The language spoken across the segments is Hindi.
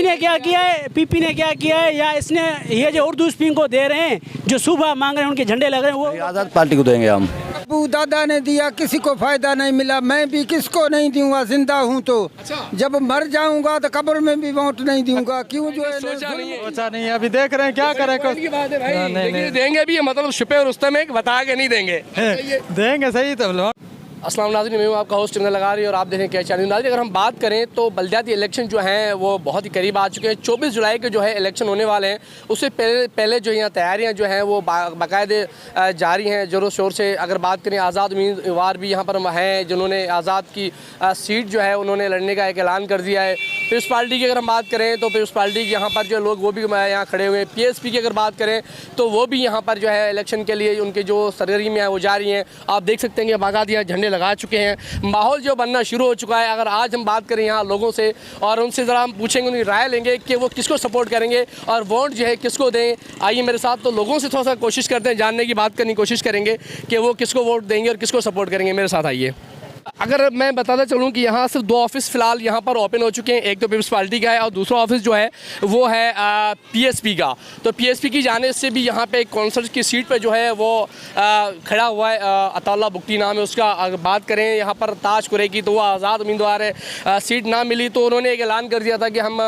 ने क्या किया है, पीपी ने क्या किया है, या इसने ये जो उर्दू स्पीकिंग को दे रहे हैं, जो सुबह मांग रहे हैं, उनके झंडे लग रहे हैं, वो आज़ाद पार्टी को देंगे हम। अबू दादा ने दिया, किसी को फायदा नहीं मिला, मैं भी किसको नहीं दूंगा, जिंदा हूँ तो। जब मर जाऊंगा तो कब्र में भी वोट नहीं दूंगा। क्यों जो है सोचा नहीं है, अभी देख रहे हैं क्या करें। नहीं देंगे भी, मतलब छुपे और रुस्तम एक बता के नहीं देंगे। देंगे सही तो। अस्सलाम नाज़रीन, मैं हूं आपका होस्ट इमरान लगा रही है और आप देखें क्या चैनल। नाज़रीन, अगर हम बात करें तो बल्दियाती इलेक्शन जो हैं वो बहुत ही करीब आ चुके हैं। 24 जुलाई के जो है इलेक्शन होने वाले हैं, उससे पहले जो यहाँ तैयारियाँ जो हैं वो बाकायदे जारी हैं ज़ोरों शोर से। अगर बात करें आज़ाद उम्मीदवार भी यहाँ पर हैं जिन्होंने आज़ाद की सीट जो है उन्होंने लड़ने का एक ऐलान कर दिया है। पीपल्स पार्टी की अगर हम बात करें तो पीपल्स पार्टी के यहाँ पर जो लोग वो भी यहाँ खड़े हुए हैं। PSP की अगर बात करें तो वो भी यहाँ पर जो है इलेक्शन के लिए उनके जो सरगर्मियाँ वो जारी हैं। आप देख सकते हैं कि बाकायदा यहाँ झंडे लगा चुके हैं, माहौल जो बनना शुरू हो चुका है। अगर आज हम बात करें यहाँ लोगों से और उनसे ज़रा हम पूछेंगे, उनकी राय लेंगे कि वो किसको सपोर्ट करेंगे और वोट जो है किसको दें। आइए मेरे साथ तो लोगों से थोड़ा सा कोशिश करते हैं, जानने की बात करने की कोशिश करेंगे कि वो किसको वोट देंगे और किसको सपोर्ट करेंगे। मेरे साथ आइए। अगर मैं बताता चलूँ कि यहाँ सिर्फ 2 ऑफिस फ़िलहाल यहाँ पर ओपन हो चुके हैं। एक तो पीपल्स पार्टी का है और दूसरा ऑफिस जो है वो है PSP का। तो PSP की जाने से भी यहाँ पे कौंसल की सीट पे जो है वो खड़ा हुआ है, अताउल्लाह बुगटी नाम है उसका। अगर बात करें यहाँ पर ताज कुरैशी तो वो आज़ाद उम्मीदवार है। सीट ना मिली तो उन्होंने एक ऐलान कर दिया था कि हम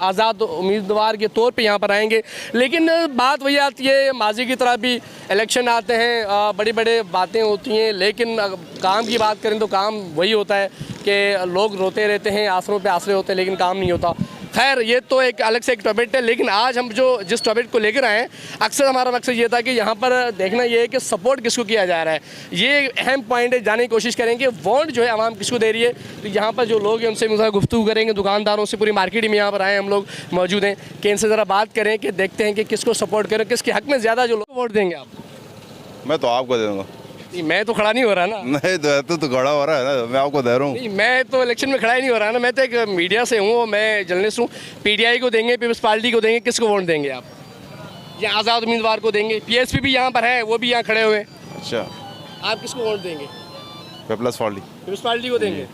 आज़ाद उम्मीदवार के तौर पर यहाँ पर आएँगे। लेकिन बात वही आती है, माजी की तरह भी इलेक्शन आते हैं, बड़ी बड़ी बातें होती हैं, लेकिन काम की बात करें तो काम वही होता है कि लोग रोते रहते हैं, आसरों पे आसरे होते हैं, लेकिन काम नहीं होता। खैर, ये तो एक अलग से एक टॉपिक है। लेकिन आज हम जिस टॉपिक को लेकर आए हैं, अक्सर हमारा मकसद ये था कि यहाँ पर देखना ये है कि सपोर्ट किसको किया जा रहा है। ये अहम पॉइंट है, जानने की कोशिश करेंगे वोट जो है आवाम किसको दे रही है। तो यहाँ पर जो लोग हैं उनसे मुझे गुफ्तगू करेंगे, दुकानदारों से, पूरी मार्केट में यहाँ पर आए हम लोग मौजूद हैं कि इनसे ज़रा बात करें कि देखते हैं कि किसको सपोर्ट करें, किसके हक़ में ज़्यादा जो लोग वोट देंगे। आप? मैं तो आपको दे दूँगा। मैं तो खड़ा नहीं हो रहा ना। नहीं तो खड़ा हो रहा है ना, मैं आपको दे रहा हूँ। नहीं, मैं तो इलेक्शन में खड़ा ही नहीं हो रहा ना। मैं तो एक मीडिया से हूँ, मैं जर्नलिस्ट हूँ। PTI को देंगे, पीपल्स पार्टी को देंगे, किसको वोट देंगे आप? या आज़ाद उम्मीदवार को देंगे? PSP भी यहाँ पर है, वो भी यहाँ खड़े हुए। अच्छा, आप किसको वोट देंगे? Peoples party. पीपल्स पार्टी को देंगे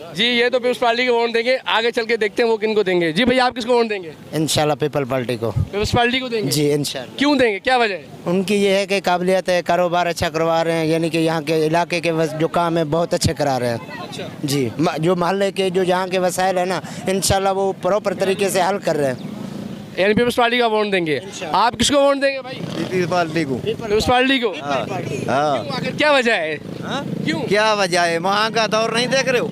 जी। ये तो पीपल्स पार्टी को वोट देंगे, आगे चल के देखते हैं वो किनको देंगे। जी भैया, आप किसको वोट देंगे? इंशाल्लाह पीपल पार्टी को। पीपल्स पार्टी को देंगे जी इंशाल्लाह। क्यों देंगे, क्या वजह है? उनकी ये है कि काबिलियत है, कारोबार अच्छा करवा रहे हैं, यानी कि यहाँ के इलाके के जो काम है बहुत अच्छे करा रहे हैं। अच्छा जी, जो मोहल्ले के जो जहाँ के वसाइल है ना, इंशाल्लाह वो प्रॉपर तरीके से हल कर रहे हैं। यानी पीपल्स पार्टी का वोट देंगे। आप किसको वोट देंगे भाई? पीपल्स पार्टी को। पीपल्स पार्टी को। हाँ। क्यों, आखिर क्या वजह है? क्यों? क्या वजह है? वहाँ का दौर नहीं देख रहे हो?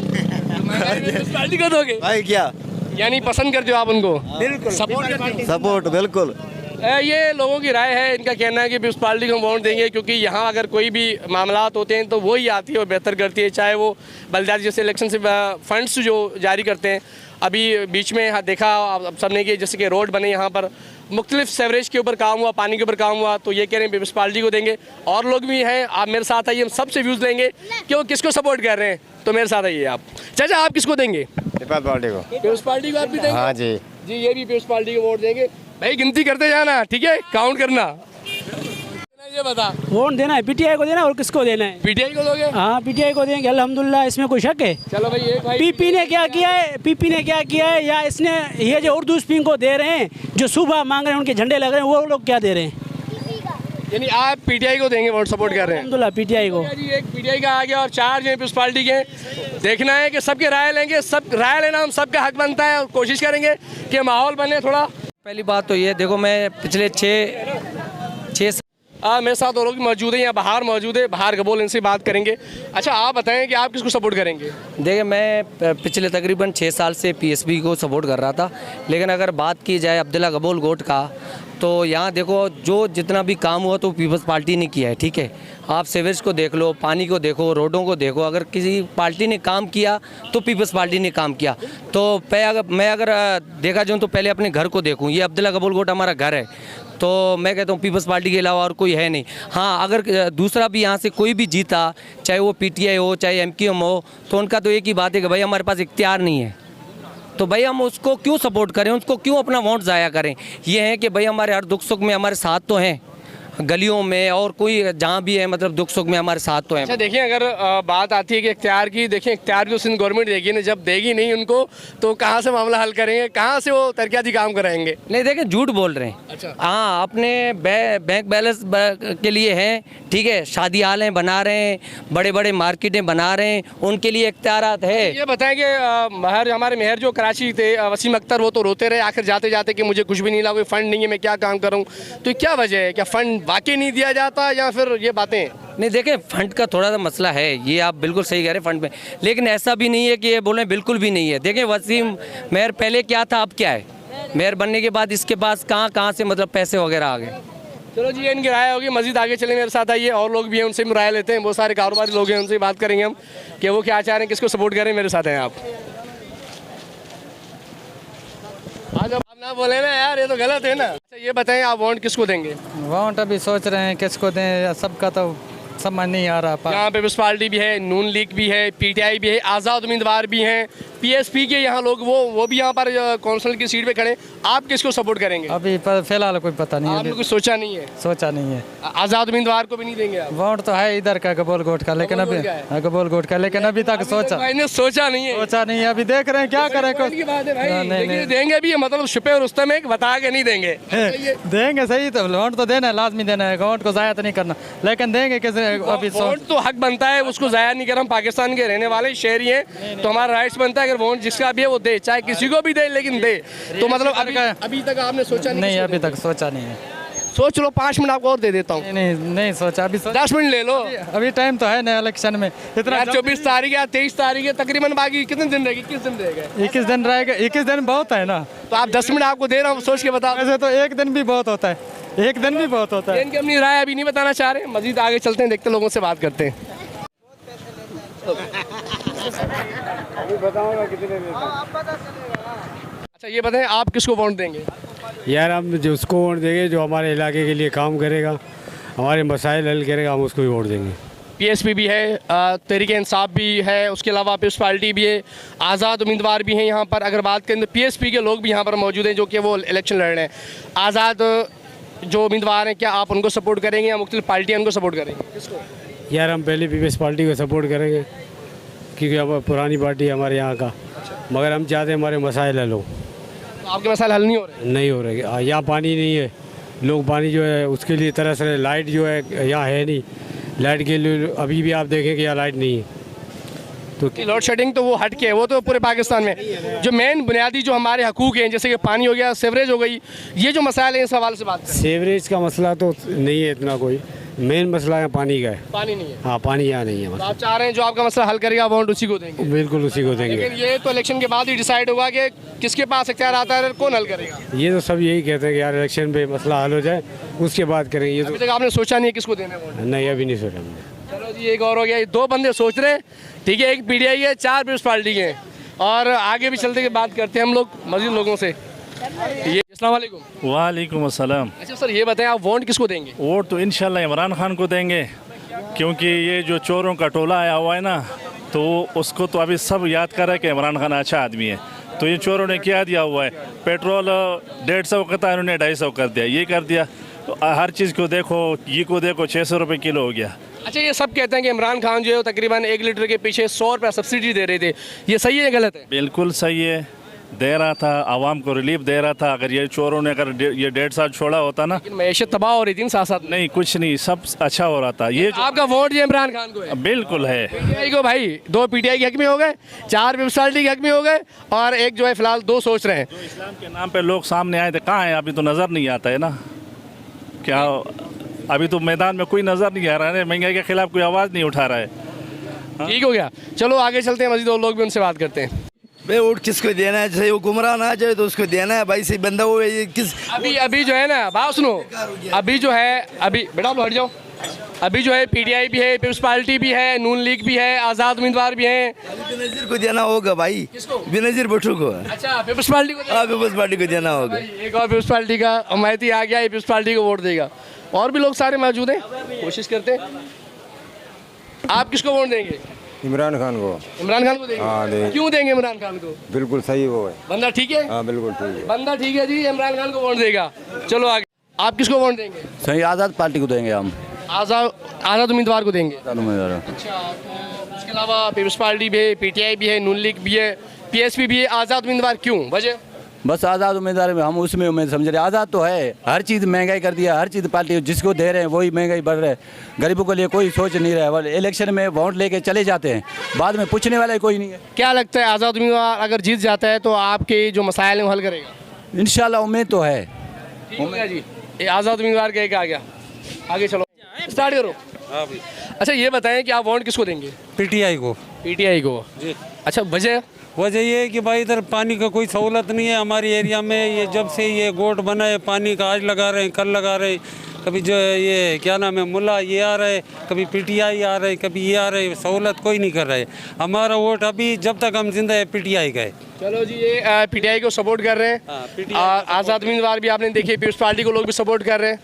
पीपल्स पार्टी को दोगे भाई क्या यानी पसंद करते हो आप उनको? बिल्कुल सपोर्ट करते हो? सपोर्ट बिल्कुल। ये लोगों की राय है, इनका कहना है कि पीपल्स पार्टी को वोट देंगे क्योंकि यहाँ अगर कोई भी मामलात होते हैं तो वही आती है और बेहतर करती है। चाहे वो बल्दियाती जैसे इलेक्शन से फंड्स जो जारी करते हैं, अभी बीच में देखा आप सबने कि जैसे कि रोड बने, यहाँ पर मुख्तलिफ सेवरेज के ऊपर काम हुआ, पानी के ऊपर काम हुआ, तो ये कह रहे हैं पीपल्स पार्टी को देंगे। और लोग भी हैं, आप मेरे साथ आइए, हम सबसे व्यूज़ लेंगे कि वो किसको सपोर्ट कर रहे हैं। तो मेरे साथ आइए आप। चाचा, आप किसको देंगे? पीपल्स पार्टी को। पीपल्स पार्टी को आप भी देंगे? हाँ जी जी, ये भी पीपल्स पार्टी को वोट देंगे। भाई गिनती करते जाना, ठीक है, काउंट करना। ये बता, वोट देना है PTI को देना, और किसको देना है? PTI को दोगे? हाँ, PTI को देंगे अल्हम्दुलिल्लाह, इसमें कोई शक है? चलो भाई, एक भाई पीपी ने क्या किया है, पीपी ने क्या किया है, या इसने ये जो उर्दू स्पीकिंग को दे रहे हैं, जो सुबह मांग रहे हैं, उनके झंडे लग रहे हैं, वो लोग क्या दे रहे हैं? यानी आप PTI को देंगे, वोट सपोर्ट कर रहे हैं? अल्हम्दुलिल्लाह PTI को। जी, एक PTI का आ गया और 4 जो है पीपल्स पार्टी के। देखना है कि सबकी राय लेंगे, सब राय लेना हम सबका हक बनता है और कोशिश करेंगे कि माहौल बने थोड़ा। पहली बात तो ये देखो, मैं पिछले 6 मेरे साथ और लोग भी मौजूद हैं, यहाँ बाहर मौजूद है, बाहर कबूल, इनसे बात करेंगे। अच्छा, आप बताएं कि आप किसको सपोर्ट करेंगे? देखिए, मैं पिछले तकरीबन 6 साल से PSP को सपोर्ट कर रहा था। लेकिन अगर बात की जाए अब्दुल्ला कबूल गोट का, तो यहाँ देखो जो जितना भी काम हुआ तो पीपल्स पार्टी ने किया है। ठीक है, आप सीवेज को देख लो, पानी को देखो, रोडों को देखो, अगर किसी पार्टी ने काम किया तो पीपल्स पार्टी ने काम किया। तो मैं अगर देखा जाऊँ तो पहले अपने घर को देखूँ, ये अब्दुल्ला कबूल गोट हमारा घर है, तो मैं कहता हूँ पीपल्स पार्टी के अलावा और कोई है नहीं। हाँ, अगर दूसरा भी यहाँ से कोई भी जीता, चाहे वो PTI हो चाहे MQM हो, तो उनका तो एक ही बात है कि भाई हमारे पास इख्तियार नहीं है, तो भाई हम उसको क्यों सपोर्ट करें, उसको क्यों अपना वोट ज़ाया करें। ये है कि भाई हमारे हर दुख सुख में हमारे साथ तो हैं, गलियों में और कोई जहाँ भी है मतलब दुख सुख में हमारे साथ तो है। अच्छा देखिए, अगर बात आती है कि इख्तियार की, देखिए इख्तियार जो सिंध गवर्नमेंट देगी ना, जब देगी नहीं उनको तो कहाँ से मामला हल करेंगे, कहाँ से वो तरक्याती काम कराएंगे? नहीं देखिए, झूठ बोल रहे हैं। अच्छा। हाँ, अपने बैंक बैलेंस के लिए हैं, ठीक है, शादी हालें बना रहे हैं, बड़े बड़े मार्केटें बना रहे हैं, उनके लिए इख्तियारात है। ये बताएं कि हमारे मेयर जो कराची थे वसीम अख्तर, वो तो रोते रहे आखिर जाते जाते कि मुझे कुछ भी नहीं मिला, कोई फंड नहीं है, मैं क्या काम करूँ। तो क्या वजह है, क्या फंड वाकई नहीं दिया जाता या फिर ये बातें? नहीं देखें, फंड का थोड़ा सा मसला है, ये आप बिल्कुल सही कह रहे हैं फंड में, लेकिन ऐसा भी नहीं है कि ये बोले बिल्कुल भी नहीं है। देखें, वसीम मेयर पहले क्या था, अब क्या है, मेयर बनने के बाद इसके पास कहाँ से मतलब पैसे वगैरह आ गए। चलो जी, ये इनकी राय होगी, मजीद आगे चले मेरे साथ आइए, और लोग भी हैं उनसे भी राय लेते हैं, बहुत सारे कारोबारी लोग हैं, उनसे बात करेंगे हम कि वो क्या चाह रहे हैं, किसको सपोर्ट करें। मेरे साथ हैं आप। आज आप ना बोले ना यार, ये तो गलत है ना। अच्छा ये बताएं, आप वोट किसको देंगे? वोट अभी सोच रहे हैं किसको दें, सबका तो समझ नहीं आ रहा। यहाँ पीपल्स पार्टी भी है, नून लीग भी है, पीटीआई भी है, आज़ाद उम्मीदवार भी हैं, पीएसपी के यहाँ लोग वो भी यहाँ पर कौंसिल की सीट पे खड़े। आप किसको सपोर्ट करेंगे? अभी फिलहाल कोई पता नहीं, आपने अभी कुछ सोचा नहीं है? सोचा नहीं है। आज़ाद उम्मीदवार को भी नहीं देंगे आप? वोट तो है इधर का गबोलकोट का, लेकिन अभी गबोलकोट का, लेकिन अभी तक सोचा नहीं है। सोचा नहीं है, अभी देख रहे हैं क्या करें। की बात है भाई, लेकिन देंगे भी, मतलब छुपे रुस्तम है, बता के नहीं देंगे। देंगे सही, तो वोट तो देना है, लाजमी देना है, वोट को जाया तो नहीं करना, लेकिन देंगे किसी अभी वोट तो हक बनता है, उसको जाया नहीं कर। हम पाकिस्तान के रहने वाले शहरी हैं, तो हमारा राइट्स बनता है, अगर वोट जिसका भी है वो दे, चाहे किसी को भी दे, लेकिन दे। तो मतलब अभी तक आपने सोचा नहीं? अभी तक सोचा नहीं है। सोच लो, 5 मिनट आपको और दे देता हूँ। नहीं सोचा, अभी 10 मिनट ले लो, अभी टाइम तो है ना इलेक्शन में इतना। 24 तारीख या 23 तारीख है तकरीबन, बाकी कितने दिन रहेगी? 21 दिन रहेगा। 21 दिन रहेगा, 21 दिन बहुत है ना। तो आप 10 मिनट आपको दे रहा हूँ, सोच के बता। वैसे तो एक दिन भी बहुत होता है, एक दिन भी बहुत होता है। इनकी अपनी राय अभी नहीं बताना चाह रहे, मजीद आगे चलते हैं, देखते लोगों से बात करते हैं। अच्छा ये बताएं, आप किसको वोट देंगे? यार हम जो उसको वोट देंगे जो हमारे इलाके के लिए काम करेगा, हमारे मसाइल हल करेगा, हम उसको ही वोट देंगे। पीएसपी भी है, तहरीक इंसाफ भी है, उसके अलावा पीपल्स पार्टी भी है, आज़ाद उम्मीदवार भी हैं यहाँ पर। अगर बात करें तो पीएसपी के लोग भी यहाँ पर मौजूद हैं जो कि वो इलेक्शन लड़ रहे हैं। आज़ाद जो उम्मीदवार हैं, क्या आप उनको सपोर्ट करेंगे या मुख्तलिफ पार्टियाँ उनको सपोर्ट करेंगे? किसको? यार हम पहले पीपल्स पार्टी को सपोर्ट करेंगे, क्योंकि अब पुरानी पार्टी है हमारे यहाँ का, मगर हम चाहते हैं हमारे मसाइल हल हो। तो आपके मसाइल हल नहीं हो रहे? नहीं हो रहे, यहाँ पानी नहीं है, लोग पानी जो है उसके लिए तरस रहे, लाइट जो है यहाँ है नहीं, लाइट के लिए अभी भी आप देखें कि यहाँ लाइट नहीं है। तो लोड शेडिंग तो वो हट के है, वो तो पूरे पाकिस्तान में जो मेन बुनियादी जो हमारे हकूक़ हैं, जैसे कि पानी हो गया, सेवरेज हो गई, ये जो मसाइल है इस हवाले से बात करें। सेवरेज का मसला तो नहीं है इतना, कोई मेन मसला है पानी का है। पानी नहीं है? हाँ, पानी यहाँ नहीं है। तो आप चाह रहे हैं जो आपका मसला हल करेगा वोट उसी को देंगे? बिल्कुल उसी को देंगे। लेकिन ये तो इलेक्शन के बाद ही डिसाइड होगा कि किसके पास इख्तियार आता है, कौन हल करेगा। ये तो सब यही कहते हैं कि यार इलेक्शन पे मसला हल हो जाए उसके बाद करेंगे। ये अभी तक आपने सोचा नहीं है किसको देना वोट? नहीं, अभी नहीं सोचा हमने। चलो जी, एक और हो गया, 2 बंदे सोच रहे हैं, ठीक है, एक पीटीआई है, 4 पीपल्स पार्टी के हैं, और आगे भी चलते के बात करते हैं हम लोग मजीद लोगों से। ये अस्सलाम वालेकुम। वालेकुम अस्सलाम। अच्छा सर, ये बताएं आप वोट किसको देंगे? वोट तो इंशाल्लाह इमरान खान को देंगे, क्योंकि ये जो चोरों का टोला आया हुआ है ना, तो उसको तो अभी सब याद कर रहे हैं कि इमरान खान अच्छा आदमी है। तो ये चोरों ने क्या दिया हुआ है, पेट्रोल 150 का था, इन्होंने 250 कर दिया, ये कर दिया। तो हर चीज़ को देखो, ये को देखो, 600 रुपये किलो हो गया। अच्छा, ये सब कहते हैं कि इमरान खान जो है तकरीबन 1 लीटर के पीछे 100 रुपये सब्सिडी दे रहे थे, ये सही है गलत है? बिल्कुल सही है, दे रहा था, आवाम को रिलीफ दे रहा था। अगर ये चोरों ने अगर ये 1.5 साल छोड़ा होता ना, मैशत तबाह हो रही थी साथ साथ। नहीं, कुछ नहीं, सब अच्छा हो रहा था। ये आपका वोट ये इमरान खान को है? बिल्कुल है। पीटीआई को भाई, 2 पीटीआई के हक में हो गए, 4 पीपल्स पार्टी के हक में हो गए, और एक जो है फिलहाल 2 सोच रहे हैं। इस्लाम के नाम पे लोग सामने आए थे, कहाँ हैं? अभी तो नज़र नहीं आता है ना, क्या अभी तो मैदान में कोई नज़र नहीं आ रहा है, महंगाई के खिलाफ कोई आवाज़ नहीं उठा रहा है। ठीक हो गया, चलो आगे चलते हैं, मजीद और लोग भी उनसे बात करते हैं। भाई वोट किसको देना है? जैसे वो गुमराह ना जाए तो उसको देना है भाई, सही बंदा वो ये किस अभी जो है ना, बात सुनो, अभी जो है, अभी बेटा हट जाओ, अभी जो है पीटीआई भी है, पीपल्स पार्टी भी है, नून लीग भी है, आज़ाद उम्मीदवार भी हैं। बेनज़ीर को देना होगा भाई। किसको? बेनज़ीर भुट्टो को। अच्छा, पीपल्स पार्टी को? हाँ, पीपल्स पार्टी को देना होगा। एक और पीपल्स पार्टी का अमायती आ गया, पीपल्स पार्टी को वोट देगा, और भी लोग सारे मौजूद हैं, कोशिश करते हैं। आप किसको वोट देंगे? इमरान खान को। इमरान खान को देंगे? हाँ, देंगे। क्यों देंगे इमरान खान को? बिल्कुल सही वो है, बंदा ठीक है? हाँ बिल्कुल ठीक है। बंदा ठीक है जी, इमरान खान को वोट देगा। चलो आगे। आप किसको वोट देंगे? सही आज़ाद पार्टी को देंगे हम। आज़ाद उम्मीदवार को देंगे। उम्मीदवार। अच्छा, तो इसके अलावा पीपल्स पार्टी भी है, पीटीआई भी है, नून लीग भी है, पीएसपी भी है, आज़ाद उम्मीदवार क्यों? वजह? बस आज़ाद उम्मीदवार में हम उसमें उम्मीद समझ रहे। आज़ाद तो है, हर चीज़ महंगाई कर दिया, हर चीज़ पार्टी जिसको दे रहे हैं वही महंगाई बढ़ रहा है। गरीबों के लिए कोई सोच नहीं रहा है। इलेक्शन में वोट लेके चले जाते हैं, बाद में पूछने वाला कोई नहीं है। क्या लगता है आज़ाद उम्मीदवार अगर जीत जाता है तो आपके जो मसाइल हैं वो हल करेगा? इंशाल्लाह उम्मीद तो है। ठीक हो गया जी, ये आज़ाद उम्मीदवार कह के आ गया। आगे चलो, स्टार्ट करो। अच्छा, ये बताएं कि आप वोट किसको देंगे? पीटीआई को। पीटीआई को जी। अच्छा, वजह ये है कि भाई इधर पानी का कोई सहूलत नहीं है हमारी एरिया में। ये जब से ये गोट बना है पानी का, आज लगा रहे हैं कल लगा रहे हैं, कभी जो ये क्या नाम है मुल्ला ये आ रहे, कभी पीटीआई आ रहे, कभी ये आ रहे, सहूलत कोई नहीं कर रहा है। हमारा वोट अभी जब तक हम जिंदा है पीटीआई का है। चलो जी, ये पीटीआई को सपोर्ट कर रहे हैं। आज़ाद उम्मीदवार भी आपने देखिए, पीपल्स पार्टी को लोग भी सपोर्ट कर रहे हैं।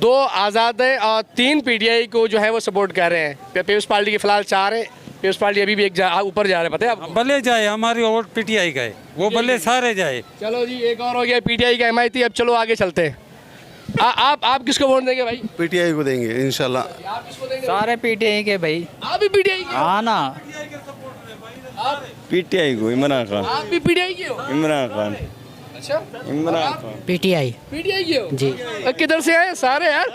2 आज़ाद है और 3 पीटीआई को जो है वो सपोर्ट कर रहे हैं। पीपल्स पार्टी के फिलहाल 4 है, पीपल्स पार्टी अभी भी एक ऊपर जा रहे हैं, पता है आपको? भले जाए, हमारी वोट पीटीआई का है, वो भले सारे जाए। चलो जी, एक और हो गया पीटीआई का हिमायती। अब चलो आगे चलते हैं। आप किसको वोट देंगे भाई? पीटीआई को देंगे इंशाल्लाह। आप किसको देंगे? सारे पीटीआई के भाई। आप भी पीटीआई के? हाँ ना, पीटीआई को इमरान खान। आप भी पीटीआई के हो? इमरान खान। अच्छा, इमरान खान। पीटीआई पीटीआई के हो जी। किधर से आए सारे यार?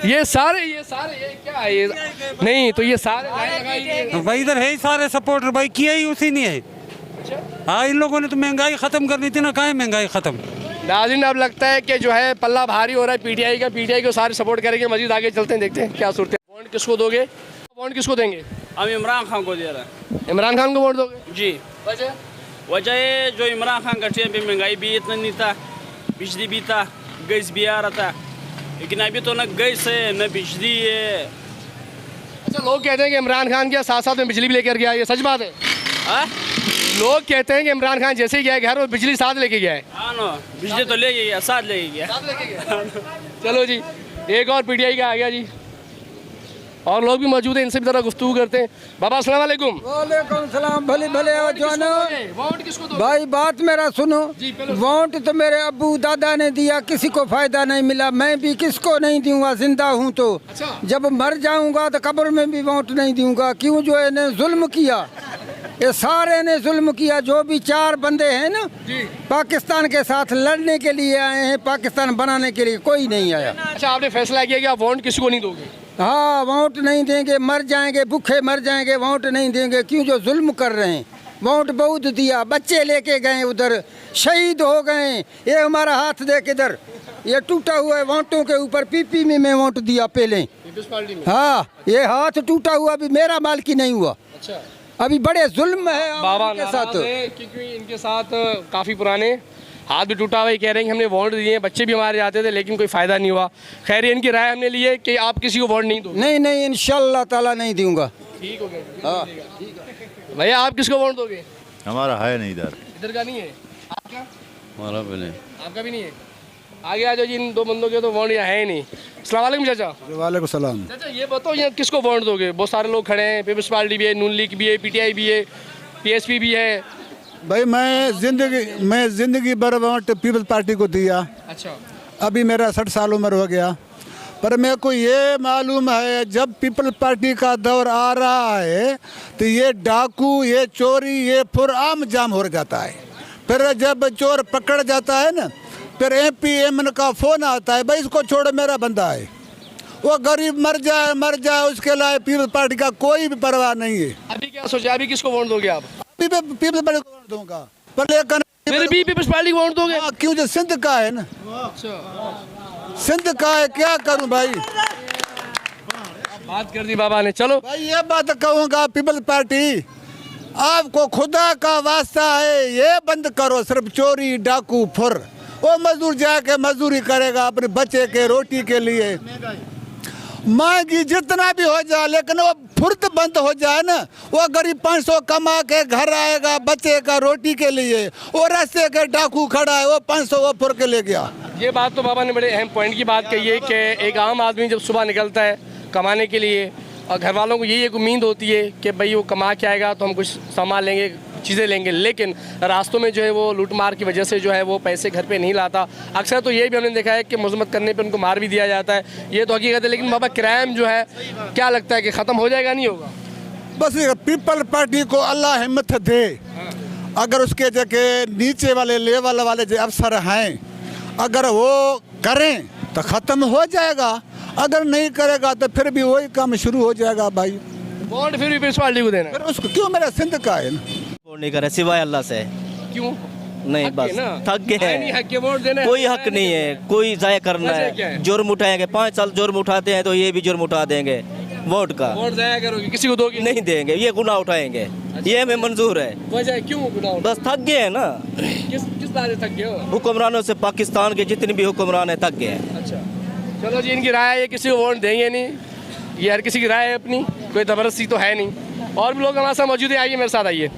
ये सारे ये क्या है ये? नहीं तो ये सारे लाइन लगाई भाई इधर है ही सारे सपोर्टर भाई, किया ही उसी नहीं है। हाँ, इन लोगों ने तो महंगाई खत्म करनी थी ना, कहाँ है महंगाई खत्म? नाज़रीन, अब लगता है कि जो है पल्ला भारी हो रहा है पीटीआई का। पीटीआई को सारे सपोर्ट करेंगे। मजीद आगे चलते हैं, देखते हैं क्या सूरत है। वोट किसको दोगे? वोट किसको देंगे? हम इमरान खान को दे रहे हैं। इमरान खान को वोट दोगे जी। वजह है जो इमरान खान का टाइम पे महंगाई भी इतना नहीं था, बिजली भी था, गैस भी आ रहा था, लेकिन अभी तो न गैस है न बिजली है। अच्छा, लोग कहते हैं कि इमरान खान के साथ साथ में बिजली भी लेकर गया, ये सच बात है? हाँ, लोग कहते हैं कि इमरान खान जैसे ही गया घर वो बिजली साथ लेके गया है। हाँ ना, बिजली तो ले गया, साथ ले गया। चलो जी, एक और पीटीआई का आ गया जी, और लोग भी मौजूद हैं, इनसे भी ज़रा गुफ्तगू करते हैं। बाबा अस्सलाम वालेकुम। वालेकुम सलाम। भले भले हो जानो। वोट किसको दोगे? भाई बात मेरा सुनो। वोट तो मेरे अब्बू दादा ने दिया, किसी को फायदा नहीं मिला, मैं भी किसको नहीं दूंगा, जिंदा हूँ तो। जब मर जाऊंगा तो कब्र में भी वोट नहीं दूंगा। क्यों? जो इन्हें जुल्म किया, ये सारे ने जुल्म किया। जो भी 4 बंदे हैं ना पाकिस्तान के साथ लड़ने के लिए आए हैं, पाकिस्तान बनाने के लिए, कोई नहीं आया। अच्छा, आपने फैसला किया कि आप वोट किसी को नहीं दोगे? हाँ, वोट नहीं देंगे, मर जाएंगे, भूखे मर जाएंगे, वोट नहीं देंगे। क्यों? जो जुल्म कर रहे हैं। वोट बहुत दिया, बच्चे लेके गए उधर, शहीद हो गए। ये हमारा हाथ देख इधर, ये टूटा हुआ है वोटों के ऊपर। पीपी में वोट दिया पहले। हाँ, ये हाथ टूटा हुआ, अभी मेरा मालकी नहीं हुआ। अच्छा, अभी बड़े जुल्म है बाबा के साथ, क्योंकि इनके साथ काफ़ी पुराने हाथ भी टूटा हुआ है। कह रहे हैं कि हमने वोट दिए, बच्चे भी हमारे जाते थे, लेकिन कोई फ़ायदा नहीं हुआ। खैर, इनकी राय हमने ली है कि आप किसी को वोट नहीं दो। नहीं, इंशाल्लाह ताला नहीं दूंगा। ठीक हो गया। हाँ, भैया आप किसको वोट दोगे? हमारा है नहीं इधर का नहीं है। आपका? हमारा भी नहीं। आपका भी नहीं है। आगे आ जाओ जी, इन 2 बंदों के तो वोट यहाँ है ही नहीं। अस्सलाम वालेकुम चाचा। वालेकुम सलाम। चाचा, ये बताओ यहाँ किसको वोट दोगे? बहुत सारे लोग खड़े हैं, पीपल्स पार्टी भी है, नून लीग भी है, पीटीआई भी है, पीएसपी भी है। भाई मैं जिंदगी भर वोट पीपल्स पार्टी को दिया। अच्छा, अभी मेरा 60 साल उम्र हो गया, पर मेरे को ये मालूम है जब पीपल्स पार्टी का दौर आ रहा है तो ये डाकू, ये चोरी, ये फिर आम जाम हो जाता है। फिर जब चोर पकड़ जाता है ना, फिर एमपीएम का फ़ोन आता है, भाई इसको छोड़ो, मेरा बंदा है। वो गरीब मर जाए, उसके लिए पीपल्स पार्टी का कोई भी परवाह नहीं है। अभी क्या सोचा, अभी किसको वोट दोगे आप? पीपल्स पार्टी को वोट दूंगा, पर लेकिन फिर भी पीपल्स पार्टी को वोट दोगे? क्यों? जो सिंध का है ना, सिंध का है, क्या करूं भाई। बात कर दी बाबा ने। चलो भाई, ये बात कहूँगा, पीपल्स पार्टी आपको खुदा का वास्ता है, ये बंद करो सिर्फ चोरी डाकू फुर। वो मजदूर जाके मजदूरी करेगा अपने बच्चे के रोटी के लिए, मांगी जितना भी हो जाए, लेकिन वो फुर्त बंद हो जाए ना, वो गरीब 500 कमा के घर आएगा बच्चे का रोटी के लिए। वो रास्ते के डाकू खड़ा है, वो 500 वो फुर के ले गया। ये बात तो बाबा ने बड़े अहम पॉइंट की बात कही है कि एक आम आदमी जब सुबह निकलता है कमाने के लिए, और घर वालों को यही एक उम्मीद होती है कि भाई वो कमा के आएगा तो हम कुछ सामान लेंगे, चीज़ें लेंगे, लेकिन रास्तों में जो है वो लूटमार की वजह से जो है वो पैसे घर पे नहीं लाता। अक्सर तो ये भी हमने देखा है कि मजम्मत करने पे उनको मार भी दिया जाता है, ये तो हकीकत है। लेकिन बाबा क्राइम जो है क्या लगता है कि ख़त्म हो जाएगा, नहीं होगा? बस पीपल पार्टी को अल्लाह हिम्मत दे, अगर उसके जगह नीचे वाले लेवल वाले जो अफसर हैं अगर वो करें तो ख़त्म हो जाएगा, अगर नहीं करेगा तो फिर भी वही काम शुरू हो जाएगा भाई। वोट फिर भी पीपल्स पार्टी को देना है? फिर उसको क्यों, मेरा सिंध का है ना। वोट नहीं करे सिवाय अल्लाह से। क्यों? नहीं हक बस है ना? थक गए नहीं, हक के वोट देना है, कोई हक नहीं है, कोई जाया करना वजह क्या है? है। जुर्म उठाएंगे, 5 साल जुर्म उठाते हैं तो ये भी जुर्म उठा देंगे वोट का। वोट जाया करोगे, किसी को दोगे? नहीं देंगे, ये गुनाह उठाएंगे, ये हमें मंजूर है। वजह क्यों गुनाह? बस थक गए हैं ना, किस बात से थक गए हो? हुक्मरानों से, पाकिस्तान के जितने भी हुक्मरान हैं थक गए हैं। अच्छा चलो जी, इनकी राय है, ये किसी को वोट देंगे नहीं, ये हर किसी की राय है अपनी, कोई ज़बरदस्ती तो है नहीं। और भी लोग हमारे साथ मौजूद है, आइए मेरे साथ आइए।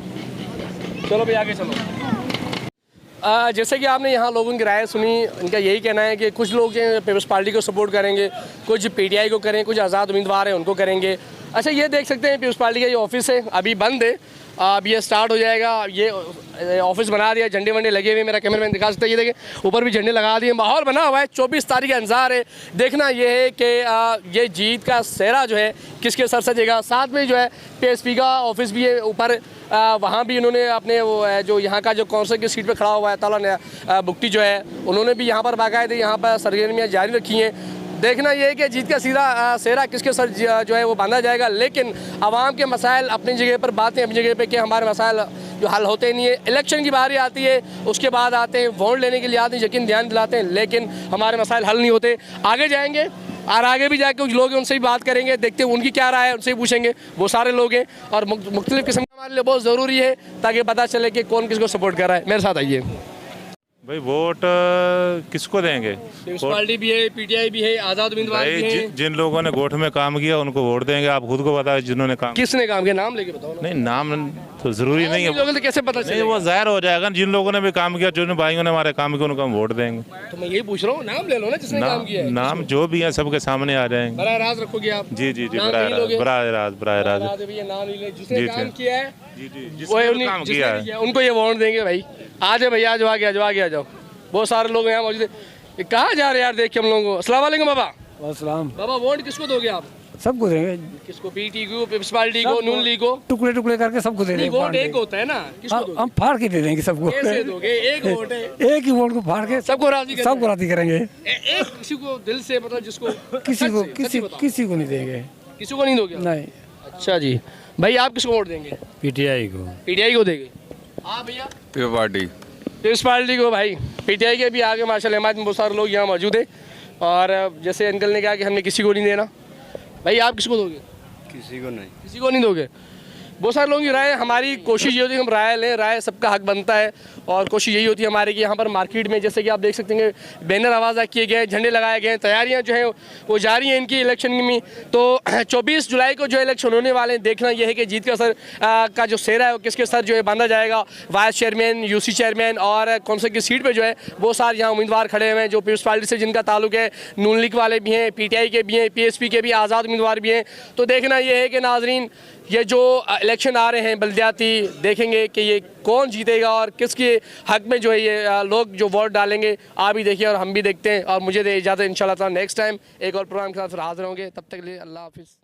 चलो भाई आगे चलो। जैसे कि आपने यहाँ लोगों की राय सुनी, इनका यही कहना है कि कुछ लोग जो हैं पीपल्स पार्टी को सपोर्ट करेंगे, कुछ पीटीआई को करें, कुछ आज़ाद उम्मीदवार हैं उनको करेंगे। अच्छा ये देख सकते हैं पीपल्स पार्टी का ये ऑफिस है, अभी बंद है, अब ये स्टार्ट हो जाएगा। ये ऑफिस बना दिया, झंडे वंडे लगे हुए, मेरा कैमरामैन दिखा सकता है, ये देखें ऊपर भी झंडे लगा दिए, माहौल बना हुआ है। 24 तारीख का इंतजार है, देखना ये है कि ये जीत का सेहरा जो है किसके सर सजेगा। साथ में जो है पीएसपी का ऑफिस भी है ऊपर, वहाँ भी उन्होंने अपने वो जो यहाँ का जो कौंसिल की सीट पे खड़ा हुआ है ताला ने बुक्टी जो है, उन्होंने भी यहाँ पर बाकायदे यहाँ पर सरगर्मियाँ जारी रखी हैं। देखना ये है कि जीत का सीधा सेहरा किसके सर जो है वो बांधा जाएगा। लेकिन आवाम के मसाइल अपनी जगह पर, बातें अपनी जगह पे कि हमारे मसाइल जो हल होते नहीं है। इलेक्शन की बारी आती है, उसके बाद आते हैं वोट लेने के लिए आते हैं, यकीन ध्यान दिलाते हैं, लेकिन हमारे मसाइल हल नहीं होते। आगे जाएंगे और आगे भी जाके कुछ लोग हैं उनसे भी बात करेंगे, देखते हैं उनकी क्या राय है, उनसे भी पूछेंगे। वो सारे लोग हैं और मुख्तलिफ किस्म का हमारे लिए बहुत ज़रूरी है ताकि पता चले कि कौन किसको सपोर्ट कर रहा है। मेरे साथ आइए भाई। वोट किसको देंगे? पीपल्स पार्टी भी है, पीटीआई भी है, आज़ाद उम्मीदवार भी हैं। जिन लोगों ने गोठ में काम किया उनको वोट देंगे। आप खुद को बताओ जिन्होंने काम, किसने काम किया, नाम लेके बताओ ना। नहीं नाम तो जरूरी नहीं है, लोगों को कैसे पता नहीं वो जाहिर हो जाएगा। जिन लोगों ने भी काम किया, जिन भाइयों ने हमारे काम किया, उनको हम वोट देंगे। तो मैं यही पूछ रहा हूँ, नाम ले लो ना जिसने काम किया है। नाम जो भी है सबके सामने आ जाएंगे। बराह रास्त रखोगे आप? जी जी जी, नाम बराह नहीं लोगे? बराह रास्त नाम नहीं ले, जिसने काम किया है जी जी, वो जिसने काम किया है उनको ये वोट देंगे भाई। आ जाओ भैया, आ जाओ, आगे आ जाओ, आगे आ जाओ। बहुत सारे लोग यहाँ मौजूद है। ये कहाँ जा रहे हैं यार, देख के हम लोगों को। अस्सलाम वालेकुम बाबा। अस्सलाम। बाबा वोट किसको दोगे आप? सबको देंगे, किसको? पीटी को, पीपल्स पार्टी को, नून लीग को? टुकड़े टुकड़े करके सबको दे नहीं, देंगे। वोट एक होता है ना, किसको दोगे? हम फाड़ के दे देंगे सबको। कैसे दोगे? एक वोट है, एक ही वोट को फाड़ के सबको राजी करेंगे। सबको राजी करेंगे। एक किसी को दिल से, मतलब जिसको किसी को नहीं देंगे। किसी को नहीं दोगे? नहीं। अच्छा जी, भाई आप किसको वोट देंगे? पीटीआई को। पीटीआई को देंगे। हाँ भैया, पीपल पार्टी। पीपल्स पार्टी को भाई। पीटीआई के भी आगे माशाल्लाह हमारे में बहुत सारे लोग यहाँ मौजूद हैं। और जैसे अंकल ने कहा कि हमने किसी को नहीं देना, भाई आप किसको दोगे? किसी को नहीं। किसी को नहीं दोगे। बहुत सारे लोगों की राय, हमारी कोशिश ये होती है हम राय लें, राय सबका हक बनता है। और कोशिश यही होती है हमारी कि यहाँ पर मार्केट में जैसे कि आप देख सकते हैं बैनर आवाज़ा किए गए हैं, झंडे लगाए गए हैं, तैयारियाँ जो हैं वो जारी हैं इनकी इलेक्शन में। तो 24 जुलाई को जो इलेक्शन होने वाले हैं, देखना यह है कि जीत का सर का जो सेहरा है वो किसके सर जो है बांधा जाएगा। वाइस चेयरमैन, यूसी चेयरमैन और कौंसिल की सीट पर जो है वो सारे यहाँ उम्मीदवार खड़े हुए हैं जो पीपल्स पार्टी से जिनका ताल्लुक है। नून लीग वाले भी हैं, पीटीआई के भी हैं, पीएसपी के भी आज़ाद उम्मीदवार भी हैं। तो देखना यह है कि नाजरीन ये जो इलेक्शन आ रहे हैं बल्दियाती, देखेंगे कि ये कौन जीतेगा और किसके हक में जो है ये लोग जो वोट डालेंगे। आप भी देखिए और हम भी देखते हैं। और मुझे दे इजाज़त, इंशाल्लाह ताला नेक्स्ट टाइम एक और प्रोग्राम के साथ फिर हाजिर होंगे। तब तक के लिए अल्लाह हाफिज़।